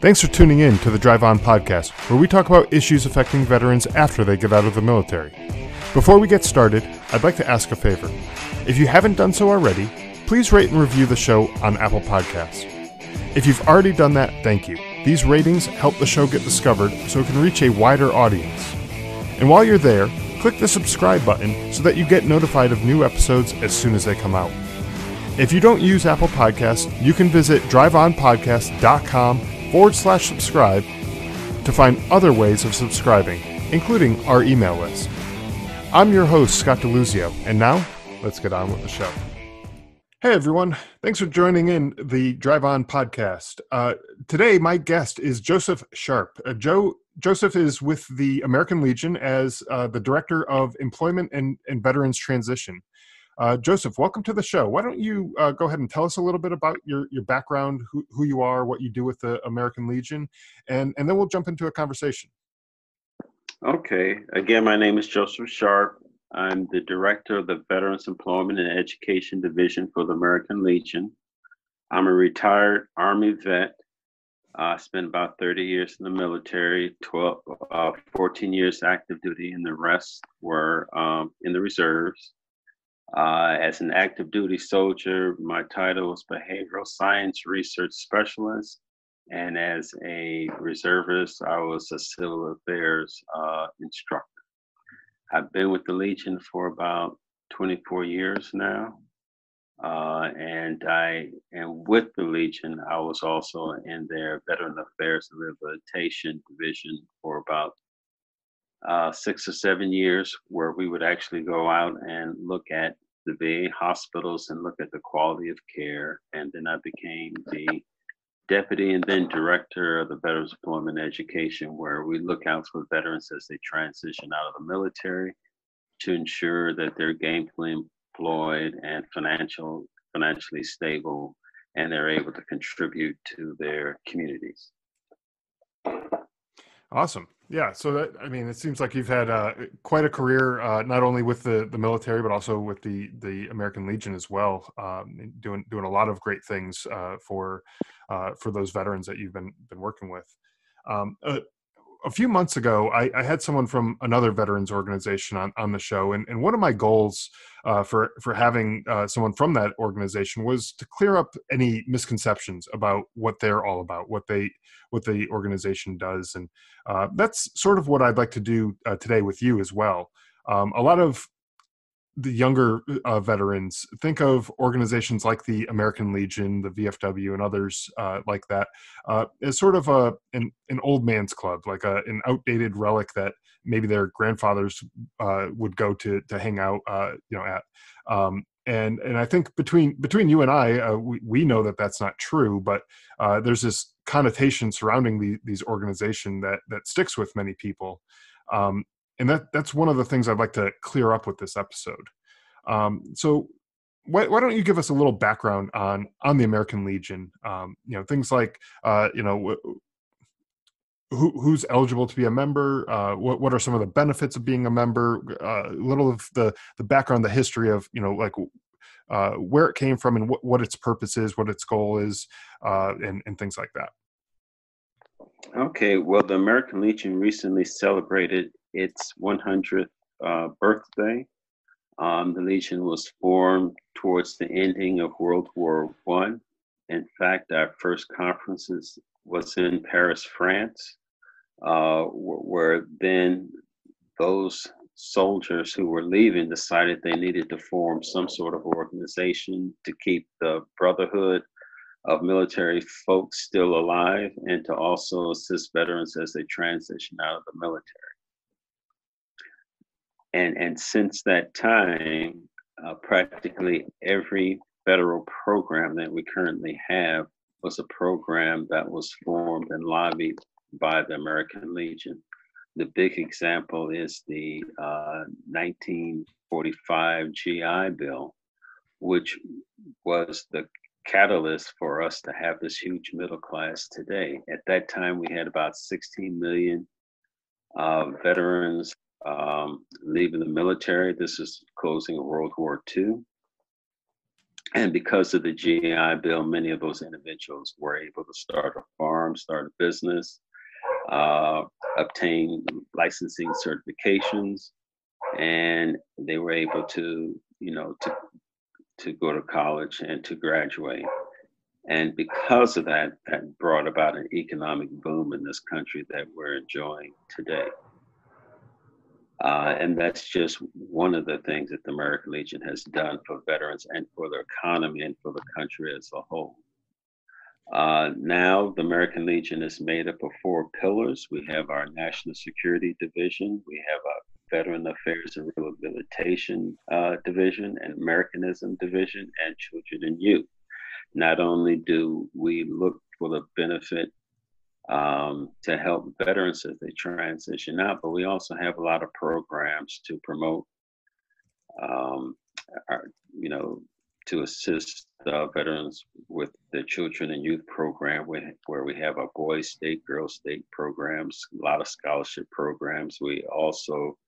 Thanks for tuning in to the Drive On podcast, where we talk about issues affecting veterans after they get out of the military. Before we get started, I'd like to ask a favor. If you haven't done so already, please rate and review the show on Apple Podcasts. If you've already done that, thank you. These ratings help the show get discovered so it can reach a wider audience. And while you're there, click the subscribe button so that you get notified of new episodes as soon as they come out. If you don't use Apple Podcasts, you can visit driveonpodcast.com/subscribe to find other ways of subscribing, including our email list. I'm your host, Scott DeLuzio, and now, let's get on with the show. Hey everyone, thanks for joining in the Drive On podcast. Today, my guest is Joseph Sharp. Joseph is with the American Legion as the Director of Employment and Veterans Transition. Joseph, welcome to the show. Why don't you go ahead and tell us a little bit about your background, who you are, what you do with the American Legion, and then we'll jump into a conversation. Okay. Again, my name is Joseph Sharp. I'm the Director of the Veterans Employment and Education Division for the American Legion. I'm a retired Army vet. I spent about 30 years in the military, 14 years active duty, and the rest were in the reserves. As an active duty soldier, my title was Behavioral Science Research Specialist. And as a reservist, I was a Civil Affairs instructor. I've been with the Legion for about 24 years now. And with the Legion, I was also in their Veteran Affairs and Rehabilitation Division for about 6 or 7 years, where we would actually go out and look at the VA hospitals and look at the quality of care. And then I became the Deputy and then Director of the Veterans Employment Education, where we look out for veterans as they transition out of the military to ensure that they're gainfully employed and financially stable, and they're able to contribute to their communities. Awesome. Yeah. So it seems like you've had quite a career, not only with the military, but also with the American Legion as well, doing a lot of great things for those veterans that you've been working with. A few months ago, I had someone from another veterans organization on the show, and one of my goals for having someone from that organization was to clear up any misconceptions about what they're all about, what the organization does, and that's sort of what I'd like to do today with you as well. A lot of the younger veterans think of organizations like the American Legion, the VFW, and others like that as sort of an old man's club, like an outdated relic that maybe their grandfathers would go to hang out, at. And I think between you and I, we know that that's not true, but there's this connotation surrounding these organizations that sticks with many people. And that's one of the things I'd like to clear up with this episode. So why don't you give us a little background on the American Legion? Things like, who's eligible to be a member? What are some of the benefits of being a member? A little of the background, the history of, where it came from and what its purpose is, what its goal is, and things like that. Okay. Well, the American Legion recently celebrated its 100th birthday. The Legion was formed towards the ending of World War I. In fact, our first conferences was in Paris, France, where then those soldiers who were leaving decided they needed to form some sort of organization to keep the brotherhood of military folks still alive and to also assist veterans as they transition out of the military. And since that time, practically every federal program that we currently have was a program that was formed and lobbied by the American Legion. The big example is the 1945 GI Bill, which was the catalyst for us to have this huge middle class today. At that time, we had about 16 million veterans leaving the military. This is closing of World War II. And because of the GI Bill, many of those individuals were able to start a farm, start a business, uh, obtain licensing certifications, and they were able to, to go to college and to graduate. And because of that, that brought about an economic boom in this country that we're enjoying today. And that's just one of the things that the American Legion has done for veterans and for the economy and for the country as a whole. Now, the American Legion is made up of four pillars. We have our National Security Division, we have our Veteran Affairs and Rehabilitation Division, and Americanism Division, and Children and Youth. Not only do we look for the benefit to help veterans as they transition out, but we also have a lot of programs to promote, our, to assist veterans with the Children and Youth Program, where we have our Boys State, Girls State programs, a lot of scholarship programs. We also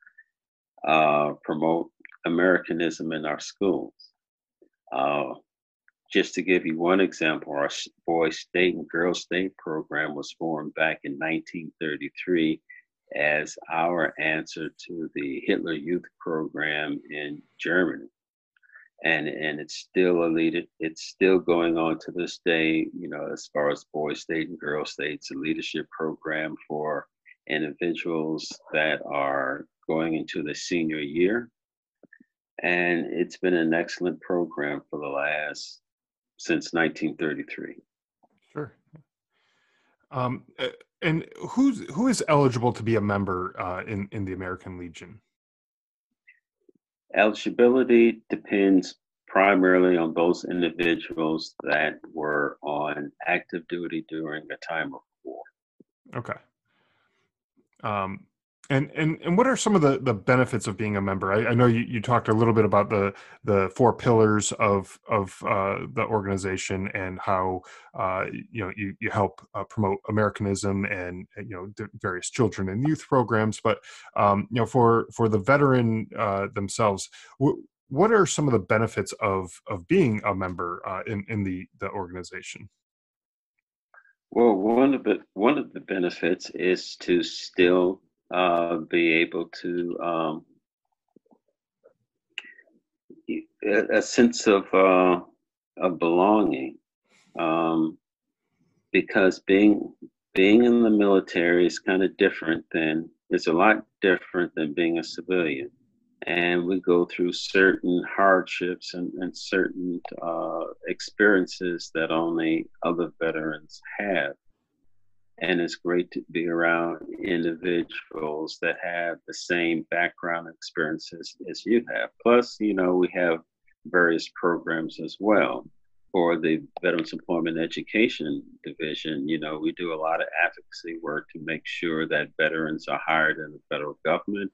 promote Americanism in our schools. Just to give you one example, our Boys State and Girls State program was formed back in 1933 as our answer to the Hitler Youth Program in Germany. And it's still it's still going on to this day, as far as Boys State and Girls State. It's a leadership program for individuals that are going into the senior year. And it's been an excellent program for since 1933. Sure. And who is eligible to be a member in the American Legion? Eligibility depends primarily on those individuals that were on active duty during a time of war. Okay. And what are some of the benefits of being a member? I know you talked a little bit about the four pillars of the organization and how you help promote Americanism and various children and youth programs. But for the veteran themselves, what are some of the benefits of being a member in the organization? Well, one of the benefits is to still be able to a sense of belonging, because being in the military is kind of different it's a lot different than being a civilian, and we go through certain hardships and certain experiences that only other veterans have. And it's great to be around individuals that have the same background experiences as you have. Plus, we have various programs as well. For the Veterans Employment Education Division, we do a lot of advocacy work to make sure that veterans are hired in the federal government.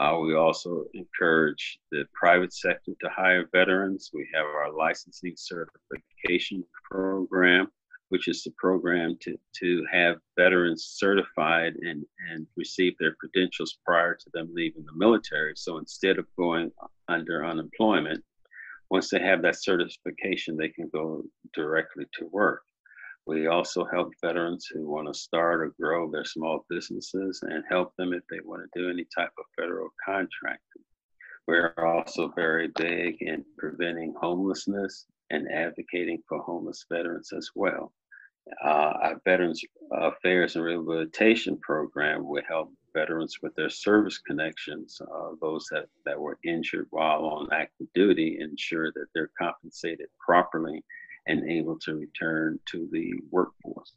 We also encourage the private sector to hire veterans. We have our licensing certification program, which is the program to have veterans certified and receive their credentials prior to them leaving the military. So instead of going under unemployment, once they have that certification, they can go directly to work. We also help veterans who want to start or grow their small businesses and help them if they want to do any type of federal contracting. We're also very big in preventing homelessness and advocating for homeless veterans as well. Our Veterans Affairs and Rehabilitation Program will help veterans with their service connections, those that were injured while on active duty, ensure that they're compensated properly and able to return to the workforce.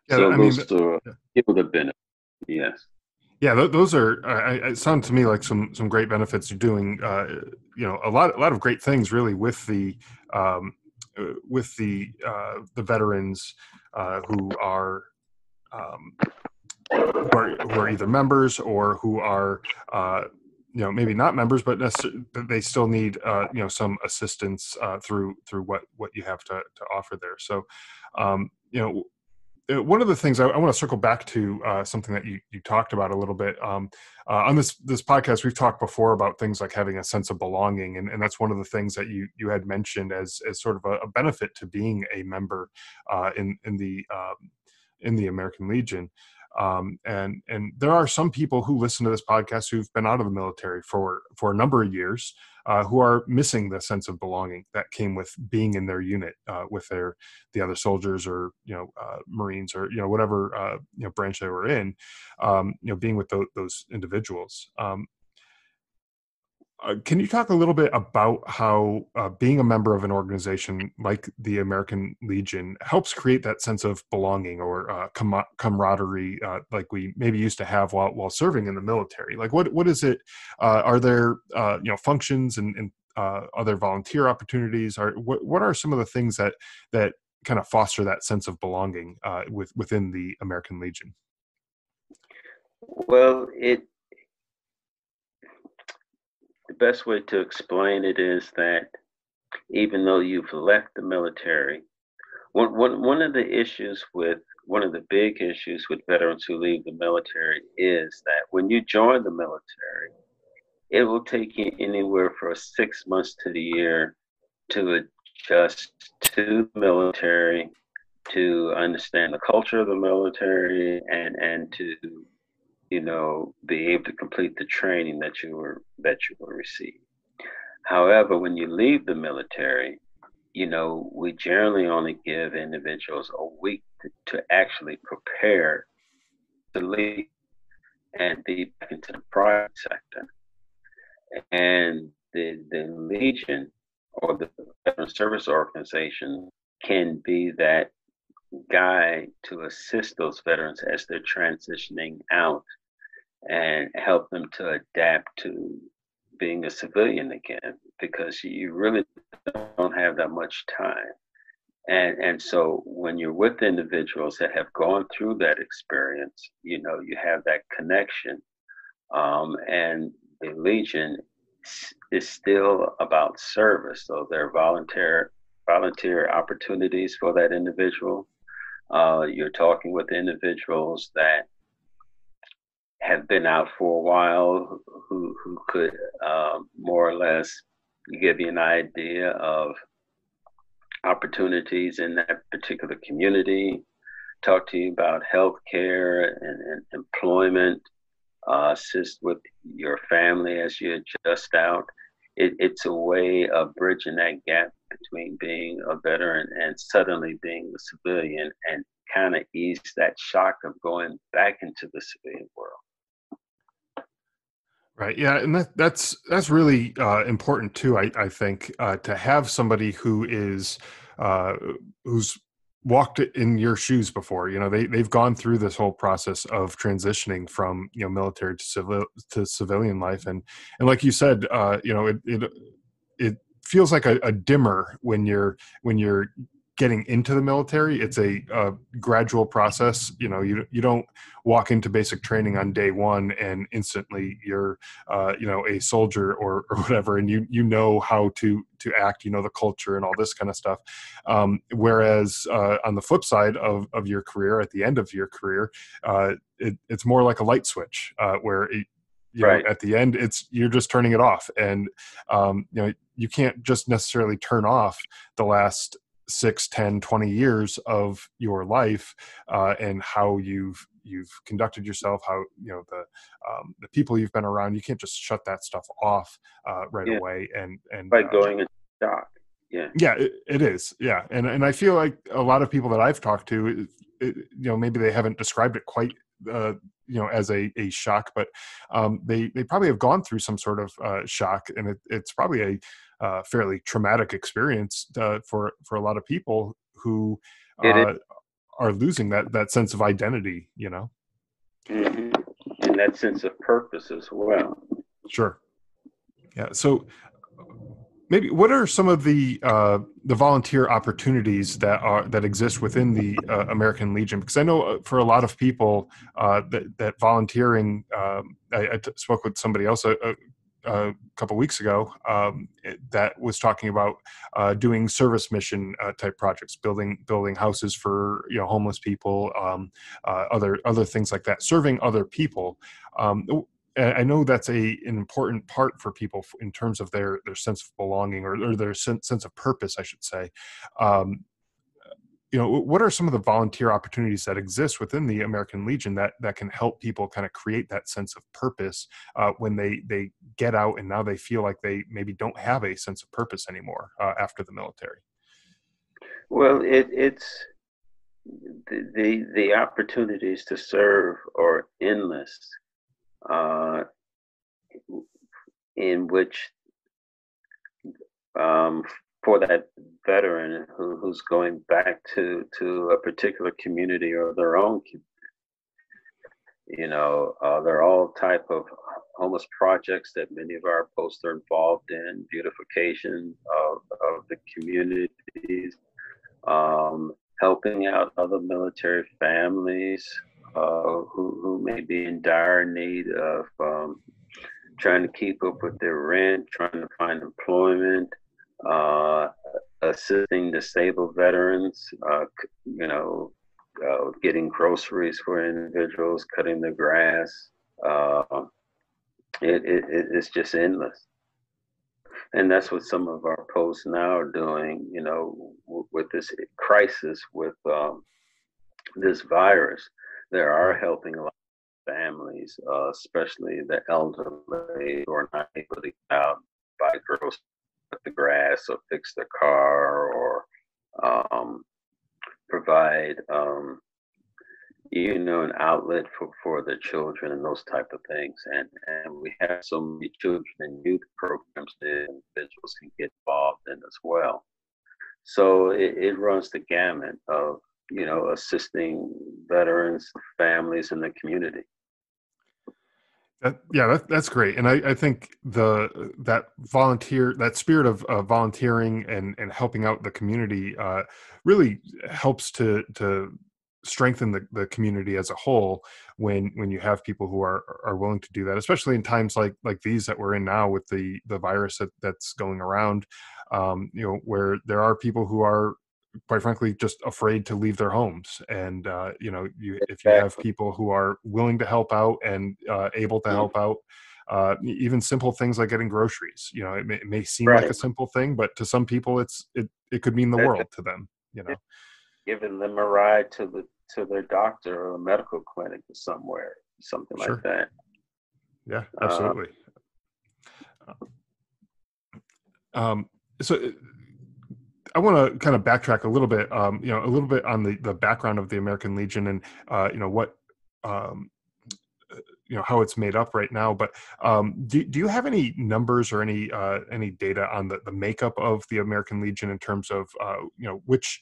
Yeah, so those are the benefits. Yes. Yeah, those are. It sounds to me like some great benefits. You're doing, a lot of great things really with the veterans who are either members or who are maybe not members, but they still need some assistance through what you have to offer there. So one of the things I want to circle back to something that you talked about a little bit on this podcast. We've talked before about things like having a sense of belonging, and that's one of the things that you had mentioned as sort of a benefit to being a member in the American Legion. And there are some people who listen to this podcast who've been out of the military for a number of years, who are missing the sense of belonging that came with being in their unit, with the other soldiers, or Marines, or whatever branch they were in, being with those individuals. Can you talk a little bit about how being a member of an organization like the American Legion helps create that sense of belonging, or camaraderie, like we maybe used to have while serving in the military? Like, what is it? Are there functions and other volunteer opportunities? What are some of the things that kind of foster that sense of belonging within the American Legion? Well, the best way to explain it is that even though you've left the military, one of the big issues with veterans who leave the military is that when you join the military, it will take you anywhere from 6 months to the year to adjust to the military, to understand the culture of the military, and to be able to complete the training that you will receive. However, when you leave the military, we generally only give individuals a week to actually prepare to leave and be back into the private sector. And the Legion, or the Veteran Service Organization, can be that guide to assist those veterans as they're transitioning out, and help them to adapt to being a civilian again, because you really don't have that much time. And so when you're with individuals that have gone through that experience, you have that connection. And the Legion is still about service. So there are volunteer opportunities for that individual. You're talking with individuals that have been out for a while, who could more or less give you an idea of opportunities in that particular community, talk to you about healthcare and employment, assist with your family as you adjust out. It's a way of bridging that gap between being a veteran and suddenly being a civilian, and kind of ease that shock of going back into the civilian world. Right. Yeah, and that's really important too. I think to have somebody who is who's walked in your shoes before. They've gone through this whole process of transitioning from military to civilian life, and like you said, it feels like a dimmer when you're getting into the military. It's a gradual process. You don't walk into basic training on day one and instantly you're a soldier or whatever, and you know how to act, the culture and all this kind of stuff. Whereas on the flip side of your career, at the end of your career, it's more like a light switch, where Right. At the end, you're just turning it off, and you can't just necessarily turn off the last 6, 10, 20 years of your life, and how you've conducted yourself, how the people you've been around. You can't just shut that stuff off right away, and by going into shock. Yeah, it is. Yeah, and I feel like a lot of people that I've talked to, maybe they haven't described it quite as a shock, but they probably have gone through some sort of shock, and it's probably a fairly traumatic experience for a lot of people who are losing that sense of identity. Mm-hmm. And that sense of purpose as well. Sure. Yeah. So maybe what are some of the volunteer opportunities that exist within the American Legion? Because I know for a lot of people that volunteering, I spoke with somebody else a couple weeks ago that was talking about doing service mission type projects, building houses for homeless people, other things like that, serving other people. Um, I know that's an important part for people in terms of their sense of belonging, or their sense of purpose, I should say. Um, what are some of the volunteer opportunities that exist within the American Legion that can help people kind of create that sense of purpose when they get out and now they feel like they maybe don't have a sense of purpose anymore after the military? Well, it's the opportunities to serve are endless, uh, in which um, for that veteran who's going back to a particular community or their own, there are all type of homeless projects that many of our posts are involved in, beautification of the communities, helping out other military families who may be in dire need of trying to keep up with their rent, trying to find employment, uh, assisting disabled veterans, getting groceries for individuals, cutting the grass. Uh, it's just endless. And that's what some of our posts now are doing, with this crisis with this virus. They are Right. helping a lot of families, especially the elderly who are not able to get out, buy groceries, cut the grass, or fix their car, or um, provide, an outlet for the children and those type of things. And we have so many children and youth programs that individuals can get involved in as well. So it runs the gamut of, assisting veterans, families, and the community. That's great, and I think that spirit of volunteering and helping out the community really helps to strengthen the community as a whole when you have people who are willing to do that, especially in times like these that we're in now with the virus that's going around. Where there are people who are quite frankly just afraid to leave their homes, and if you have Exactly. people who are willing to help out and able to Mhm. help out, even simple things like getting groceries, it may seem like Right. a simple thing, but to some people it could mean the That- world that- to them. Giving them a ride to their doctor or a medical clinic or somewhere, something like Sure. that. Yeah, Uh, absolutely. um, so I want to kind of backtrack a little bit, a little bit on the background of the American Legion, and what um, how it's made up right now. But do you have any numbers or any data on the makeup of the American Legion in terms of which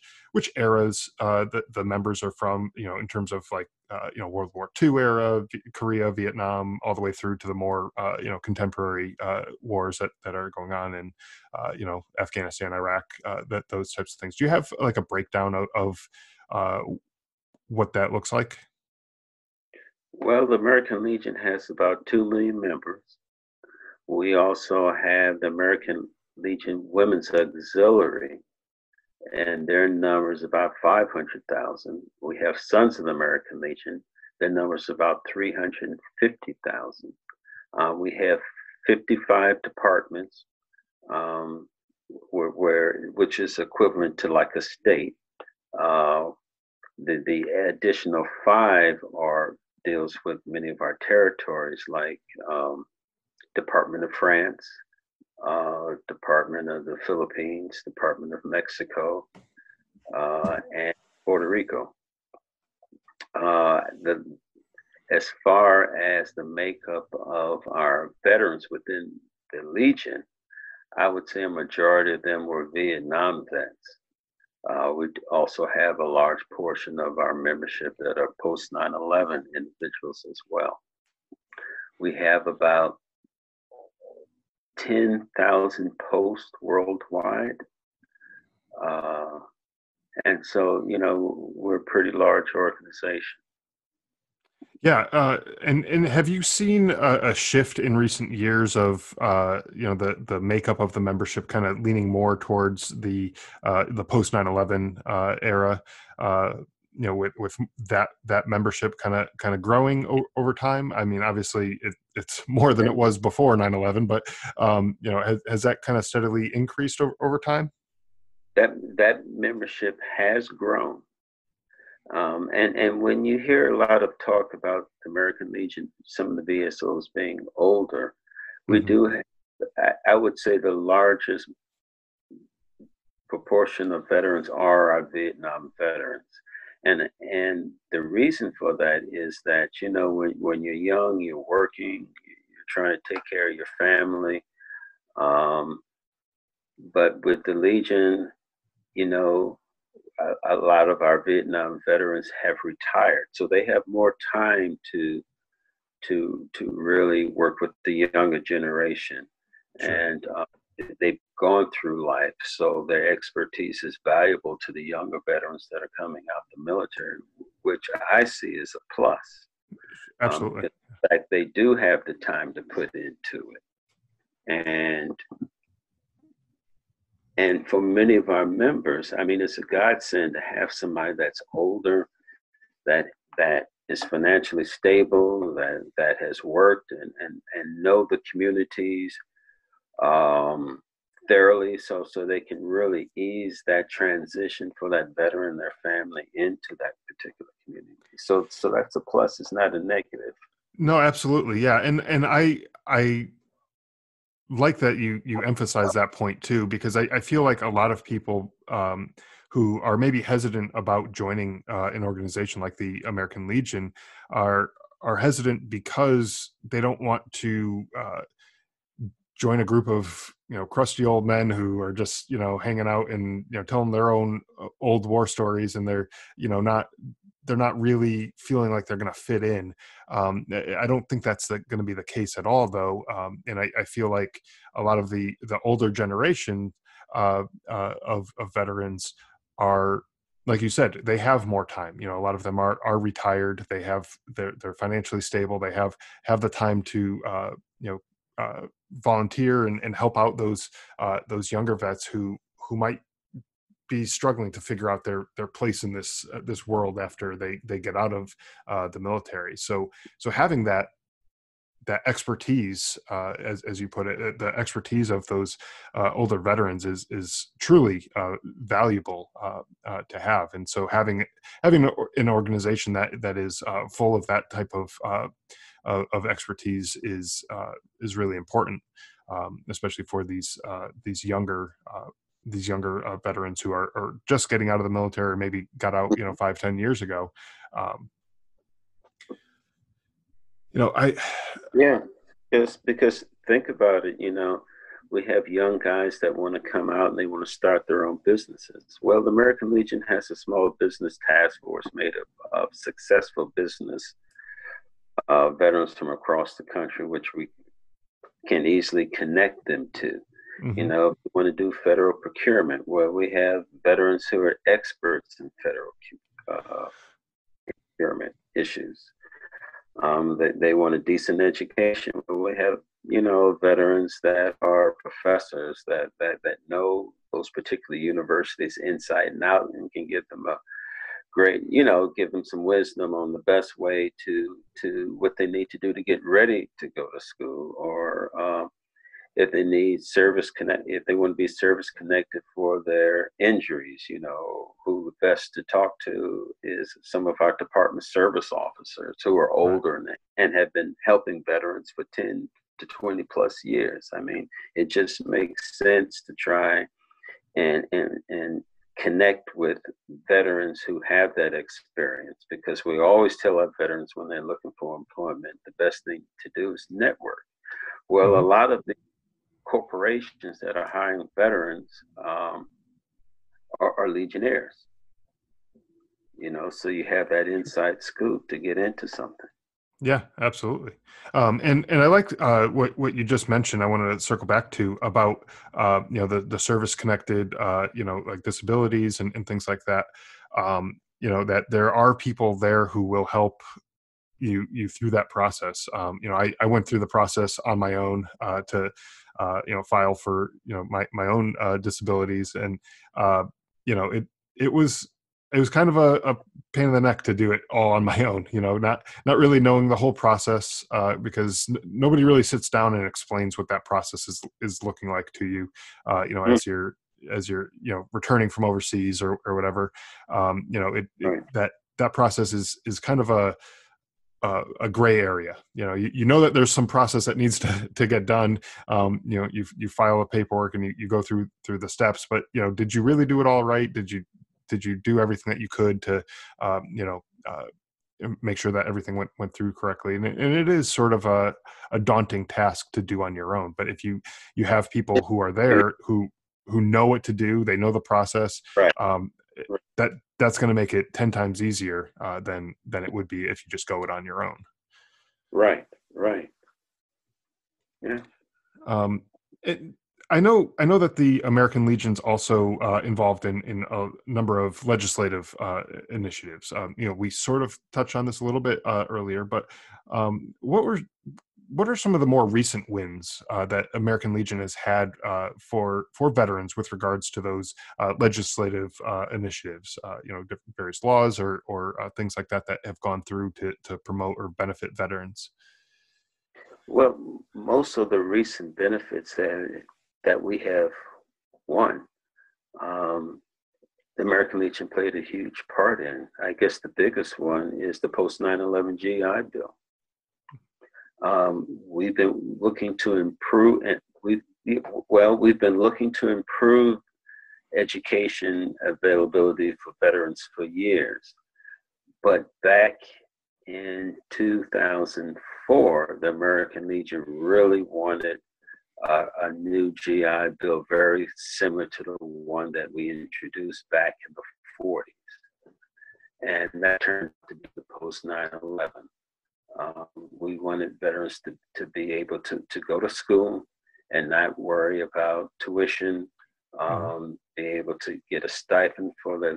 eras the members are from, in terms of like World War II era, Korea, Vietnam, all the way through to the more contemporary wars that are going on in Afghanistan, Iraq, those types of things. Do you have like a breakdown of uh, what that looks like? well, the American Legion has about 2 million members. We also have the American Legion Women's Auxiliary, and their number is about 500,000. We have Sons of the American Legion, their number is about 350,000. We have 55 departments, which is equivalent to like a state. Uh, the additional five are deals with many of our territories, like Department of France, Department of the Philippines, Department of Mexico, and Puerto Rico. The As far as the makeup of our veterans within the Legion, I would say a majority of them were Vietnam vets. We also have a large portion of our membership that are post 9/11 individuals as well. We have about 10,000 posts worldwide. Uh, and so, we're a pretty large organization. Yeah, and have you seen a shift in recent years of the makeup of the membership kind of leaning more towards the post 9/11 era? With that membership kind of growing over time. I mean, obviously it's more than it was before 9/11, but has that kind of steadily increased over time? That membership has grown. And when you hear a lot of talk about the American Legion, some of the VSOs being older, we Hmm. do have, I would say the largest proportion of veterans are our Vietnam veterans. And the reason for that is that, when you're young, you're working, you're trying to take care of your family. Um, but with the Legion, you know, a lot of our Vietnam veterans have retired, so they have more time to really work with the younger generation, Sure. and they've gone through life, so their expertise is valuable to the younger veterans that are coming out the military, which I see as a plus. Absolutely. Because in fact, they do have the time to put into it, and for many of our members, I mean, it's a godsend to have somebody that's older, that that is financially stable, that has worked and know the communities um, thoroughly, so they can really ease that transition for that veteran and their family into that particular community. So that's a plus. It's not a negative. No, absolutely. Yeah. And I like that you emphasize that point too, because I feel like a lot of people who are maybe hesitant about joining an organization like the American Legion are are hesitant because they don't want to join a group of crusty old men who are just hanging out and telling their own old war stories, and not they're not really feeling like they're going to fit in. I don't think that's going to be the case at all, though. And I feel like a lot of the older generation of veterans are, like you said, they have more time. A lot of them are retired. They're financially stable. They have the time to you know volunteer and help out those younger vets who might be struggling to figure out their place in this world after they get out of the military. So having that expertise, as you put it, the expertise of those older veterans is truly valuable to have. And so having an organization that is full of that type of expertise is really important, especially for these younger veterans who are just getting out of the military, or maybe got out 5-10 years ago. Um, I Yeah, because think about it, we have young guys that want to come out and they want to start their own businesses. Well, the American Legion has a small business task force made up of successful business veterans from across the country, which we can easily connect them to. mhm. If we want to do federal procurement, well, we have veterans who are experts in federal uh, procurement issues. They want a decent education. But we have, veterans that are professors that know those particular universities inside and out and can give them a great, give them some wisdom on the best way to what they need to do to get ready to go to school, or if they need if they want to be service connected for their injuries, who the best to talk to is some of our department service officers who are Right. older and have been helping veterans for 10 to 20 plus years. I mean, it just makes sense to try and connect with veterans who have that experience, because we always tell our veterans when they're looking for employment, the best thing to do is network. Well, a Mhm. lot of the corporations that are hiring veterans are legionnaires, so you have that inside scoop to get into something. Yeah, absolutely. And I liked what you just mentioned. I wanted to circle back to about the service connected like disabilities and things like that. That there are people there who will help you through that process. I went through the process on my own to file for my own disabilities, and it was it was kind of a pain in the neck to do it all on my own. Not really knowing the whole process, because nobody really sits down and explains what that process is looking like to you. Mm, As you're returning from overseas or whatever. right. That process is kind of a gray area. You know that there's some process that needs to get done. You file a paperwork and you go through the steps, but did you really do it all right? Did you do everything that you could to make sure that everything went through correctly? And it is sort of a daunting task to do on your own, but if you have people who are there who know what to do, they know the process, Right. um, that's going to make it 10 times easier than it would be if you just go it on your own. Right. Right. Yeah. Um, it, I know that the American Legion's also involved in a number of legislative initiatives. We sort of touched on this a little bit earlier, but what are some of the more recent wins that American Legion has had for veterans with regards to those legislative initiatives? Different various laws or things like that have gone through to promote or benefit veterans. Well, most of the recent benefits that we have won, um, the American Legion played a huge part in. I guess the biggest one is the post 9/11 GI Bill. We've been looking to improve, and we've been looking to improve education availability for veterans for years. But back in 2004, the American Legion really wanted a new GI Bill very similar to the one that we introduced back in the 40s. And that turned out to be the post 9/11. We wanted veterans to be able to go to school and not worry about tuition, Mhm. be able to get a stipend for their,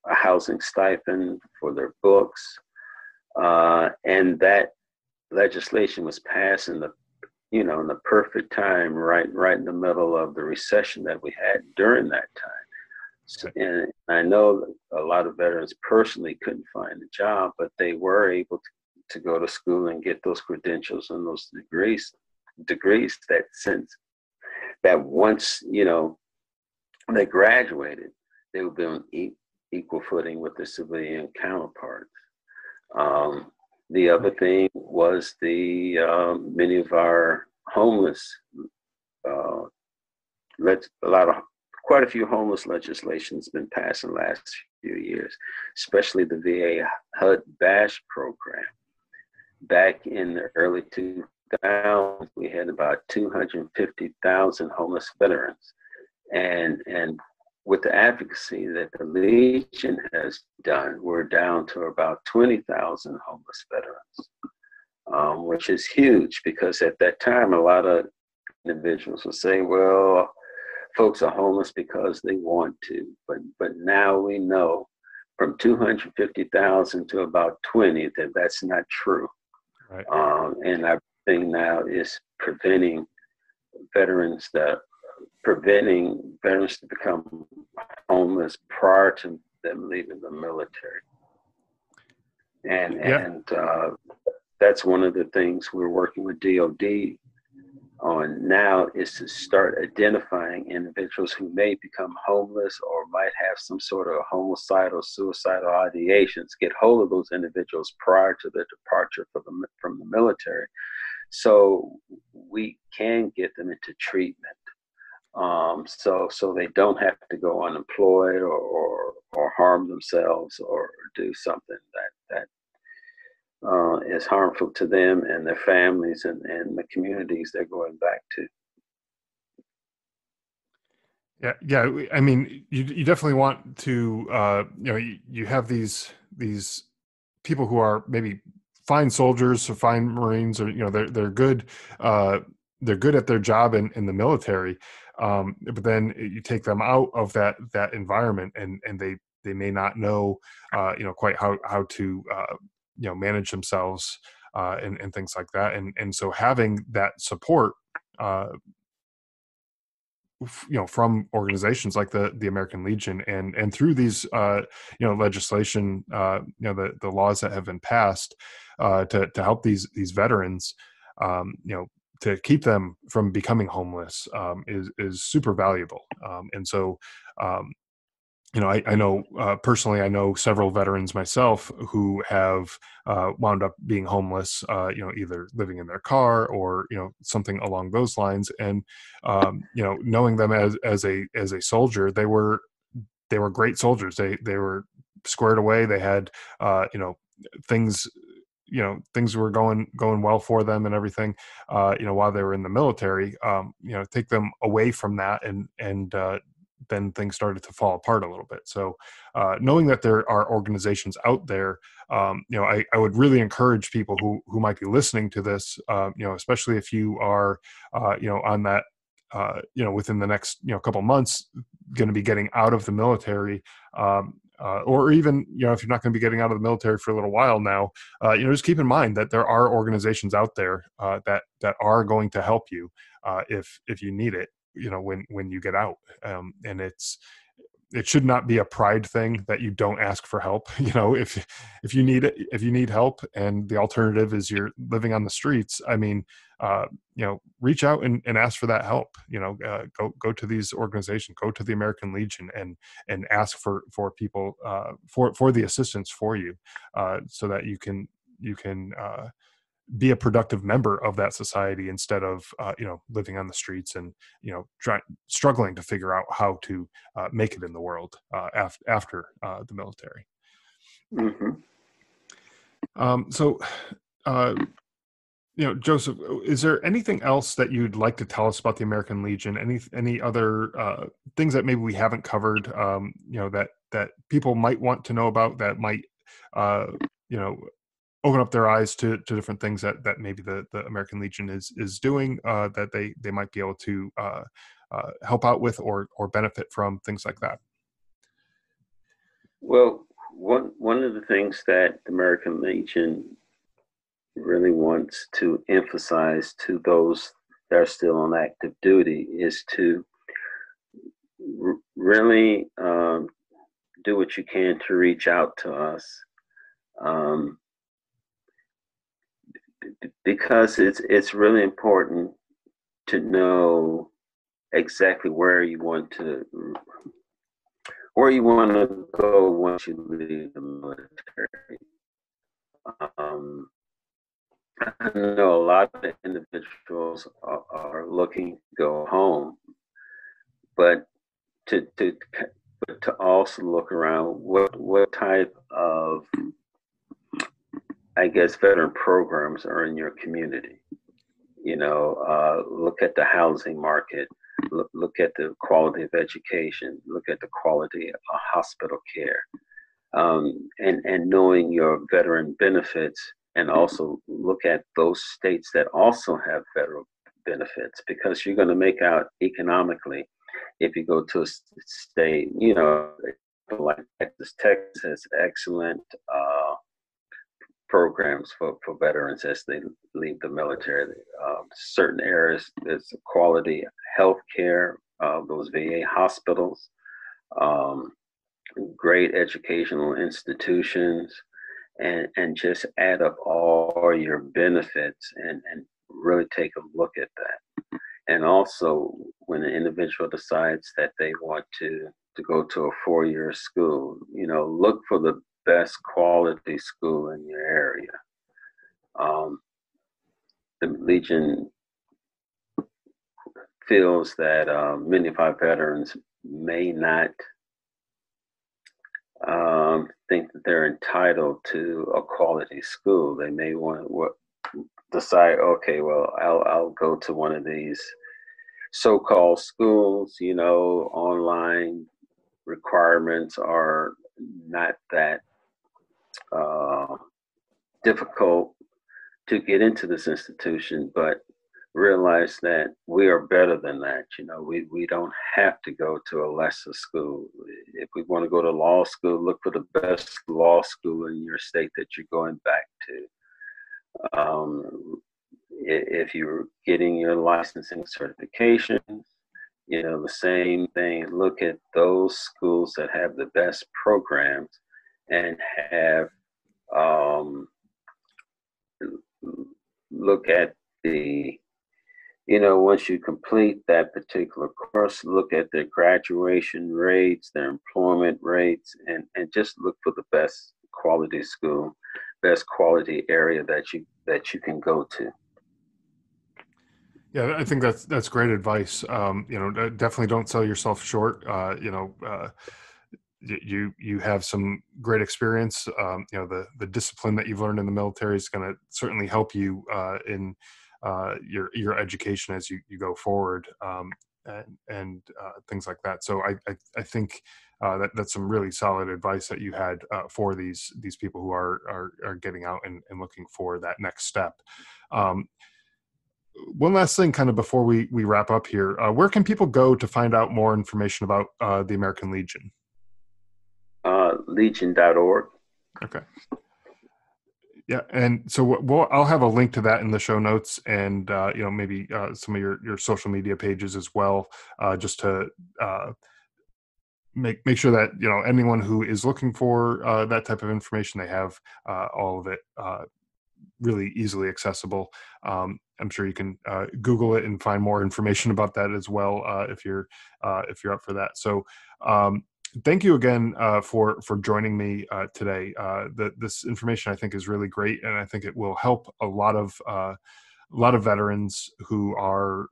a housing stipend for their books. And that legislation was passed in the perfect time, right in the middle of the recession that we had during that time. So, Right. and I know that a lot of veterans personally couldn't find a job, but they were able to go to school and get those credentials and those degrees that once, they graduated, they would be on equal footing with their civilian counterparts. The other thing was the many of our homeless, uh, quite a few homeless legislations been passed in the last few years, especially the VA HUD BASH program. Back in the early 2000s, we had about 250,000 homeless veterans, and with the advocacy that the Legion has done, we're down to about 20,000 homeless veterans, which is huge because at that time, a lot of individuals would say, well, folks are homeless because they want to. But now we know from 250,000 to about 20 that that's not true. Right. And our thing now is veterans that preventing veterans to become homeless prior to them leaving the military. And Yeah. and that's one of the things we're working with DOD on now is to start identifying individuals who may become homeless or might have some sort of homicidal, suicidal ideations, get hold of those individuals prior to their departure from the military so we can get them into treatment. So they don't have to go unemployed or harm themselves or do something that is harmful to them and their families and the communities they're going back to. Yeah, yeah. I mean, you definitely want to, you have these people who are maybe fine soldiers or fine Marines, or uh, they're good at their job in the military, but then you take them out of that environment, and they may not know, quite how to manage themselves and things like that. And so having that support, uh, from organizations like the American Legion and through these legislation, the laws that have been passed to help these veterans, to keep them from becoming homeless, is super valuable. And so I know personally, I know several veterans myself who have wound up being homeless, either living in their car or, something along those lines. And, knowing them as a soldier, they were great soldiers. They were squared away. They had, things, things were going well for them and everything, while they were in the military. Take them away from that, and then things started to fall apart a little bit. So knowing that there are organizations out there, I would really encourage people who might be listening to this, especially if you are, on that, within the next, couple months, going to be getting out of the military, or even, if you're not going to be getting out of the military for a little while now, just keep in mind that there are organizations out there that are going to help you if you need it, when you get out. And it should not be a pride thing that you don't ask for help. If you need help and the alternative is you're living on the streets, I mean, reach out and ask for that help. Go to these organizations, go to the American Legion, and ask for people, for the assistance for you, so that you can be a productive member of that society instead of living on the streets and struggling to figure out how to make it in the world after the military. Mm-hmm. So Joseph, is there anything else that you'd like to tell us about the American Legion? Any other things that maybe we haven't covered, that people might want to know about, that might open up their eyes to different things that maybe the American Legion is doing, that they might be able to help out with or benefit from, things like that? Well, one of the things that the American Legion really wants to emphasize to those that are still on active duty is to really do what you can to reach out to us. Because it's really important to know exactly where you want to go once you leave the military. I know a lot of individuals are looking to go home, but to also look around what type of, I guess, veteran programs are in your community. Look at the housing market, look at the quality of education, look at the quality of hospital care, and knowing your veteran benefits, and also look at those states that also have federal benefits, because you're going to make out economically if you go to a state, like Texas. Texas has excellent programs for veterans as they leave the military. Certain areas, there's quality health care, those VA hospitals, great educational institutions, and just add up all your benefits and really take a look at that. And also, when an individual decides that they want to go to a 4-year school, look for the best quality school in your area. The Legion feels that many of our veterans may not think that they're entitled to a quality school. They may want to decide, okay, well, I'll go to one of these so-called schools. Online requirements are not that difficult to get into this institution, but realize that we are better than that. We don't have to go to a lesser school. If we want to go to law school, look for the best law school in your state that you're going back to. If you're getting your licensing certification, the same thing. Look at those schools that have the best programs and have look at the, once you complete that particular course, look at their graduation rates, their employment rates, and just look for the best quality school, best quality area that you can go to. Yeah, I think that's great advice. Definitely don't sell yourself short. You have some great experience. The discipline that you've learned in the military is going to certainly help you in your education as you go forward, and things like that. So I think that's some really solid advice that you had for these people who are getting out and looking for that next step. One last thing, kind of before we wrap up here, where can people go to find out more information about the American Legion? Legion.org. Okay. Yeah, and so I'll have a link to that in the show notes, and maybe some of your social media pages as well, just to make sure that anyone who is looking for that type of information, they have all of it really easily accessible. I'm sure you can Google it and find more information about that as well if you're up for that. So thank you again for joining me today. This information I think is really great, and I think it will help a lot of veterans who are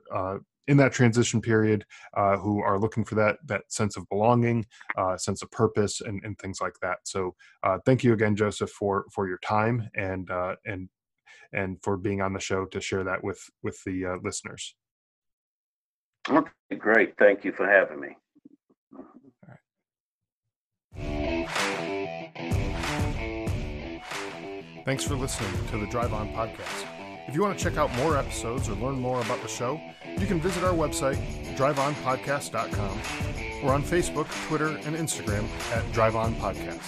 in that transition period, who are looking for that sense of belonging, sense of purpose, and things like that. So thank you again, Joseph, for your time and for being on the show to share that with the listeners. Okay, great. Thank you for having me. All right. Thanks for listening to the Drive On Podcast. If you want to check out more episodes or learn more about the show, you can visit our website, driveonpodcast.com, or on Facebook, Twitter, and Instagram at Drive On Podcast.